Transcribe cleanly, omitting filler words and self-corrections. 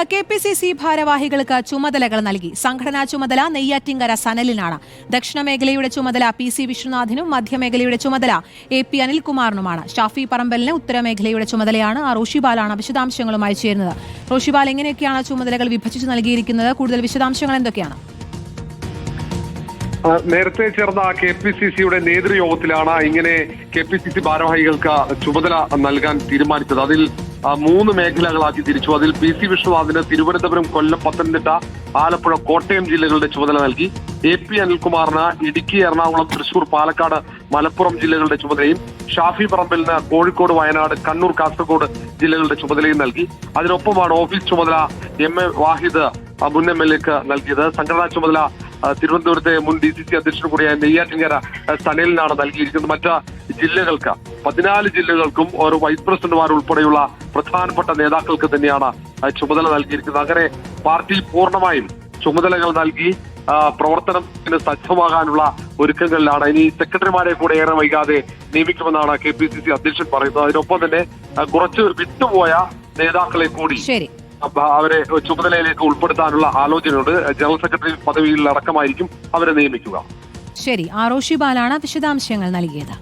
KPCC ഭാരവാഹികൾക്ക് ചുമതലകൾ നൽകി. സംഘടനാ ചുമതല നെയ്യാറ്റിങ്കര സനലിനാണ്. ദക്ഷിണ മേഖലയുടെ ചുമതല PC വിഷ്ണുനാഥിനും മധ്യമേഖലയുടെ ചുമതല AP അനിൽകുമാറിനുമാണ്. ഷാഫി പറമ്പലിന് ഉത്തരമേഖലയുടെ ചുമതലയാണ്. റോഷിബാലാണ് വിശദാംശങ്ങളുമായി ചേരുന്നത്. റോഷിബാൽ, എങ്ങനെയൊക്കെയാണ് ചുമതലകൾ വിഭജിച്ച് നൽകിയിരിക്കുന്നത്? കൂടുതൽ വിശദാംശങ്ങൾ എന്തൊക്കെയാണ്? നേരത്തെ ചേർന്ന KPCCയുടെ നേതൃയോഗത്തിലാണ് ഇങ്ങനെ KPCC ഭാരവാഹികൾക്ക് ചുമതല നൽകാൻ തീരുമാനിച്ചത്. അതിൽ 3 മേഖലകളാക്കി തിരിച്ചു. അതിൽ PC വിഷ്ണുനാഥിന് തിരുവനന്തപുരം, കൊല്ലം, പത്തനംതിട്ട, ആലപ്പുഴ, കോട്ടയം ജില്ലകളുടെ ചുമതല നൽകി. AP അനിൽകുമാറിന് ഇടുക്കി, എറണാകുളം, തൃശൂർ, പാലക്കാട്, മലപ്പുറം ജില്ലകളുടെ ചുമതലയും ഷാഫി പറമ്പലിന് കോഴിക്കോട്, വയനാട്, കണ്ണൂർ, കാസർഗോഡ് ജില്ലകളുടെ ചുമതലയും നൽകി. അതിനൊപ്പമാണ് ഓഫീസ് ചുമതല MA വാഹിദ് മുൻ MLAക്ക് നൽകിയത്. സംഘടനാ ചുമതല തിരുവനന്തപുരത്തെ മുൻ DCC അധ്യക്ഷൻ കൂടിയായ നെയ്യാറ്റിങ്കര സനലിനാണ് നൽകിയിരിക്കുന്നത്. മറ്റ് ജില്ലകൾക്ക് 14 ജില്ലകൾക്കും ഓരോ വൈസ് പ്രസിഡന്റുമാർ ഉൾപ്പെടെയുള്ള പ്രധാനപ്പെട്ട നേതാക്കൾക്ക് തന്നെയാണ് ചുമതല നൽകിയിരിക്കുന്നത്. അങ്ങനെ പാർട്ടി പൂർണ്ണമായും ചുമതലകൾ നൽകി പ്രവർത്തനത്തിന് സജ്ജമാകാനുള്ള ഒരുക്കങ്ങളിലാണ്. ഇനി സെക്രട്ടറിമാരെ കൂടെ ഏറെ വൈകാതെ നിയമിക്കുമെന്നാണ് KPCC അധ്യക്ഷൻ പറയുന്നത്. അതിനൊപ്പം തന്നെ കുറച്ച് വിട്ടുപോയ നേതാക്കളെ കൂടി അവരെ ചുമതലയിലേക്ക് ഉൾപ്പെടുത്താനുള്ള ആലോചനയുണ്ട്. ജനറൽ സെക്രട്ടറി പദവിയിൽ അടക്കമായിരിക്കും അവരെ നിയമിക്കുക. ശരി, റോഷിബാലാണ് വിശദാംശങ്ങൾ നൽകിയത്.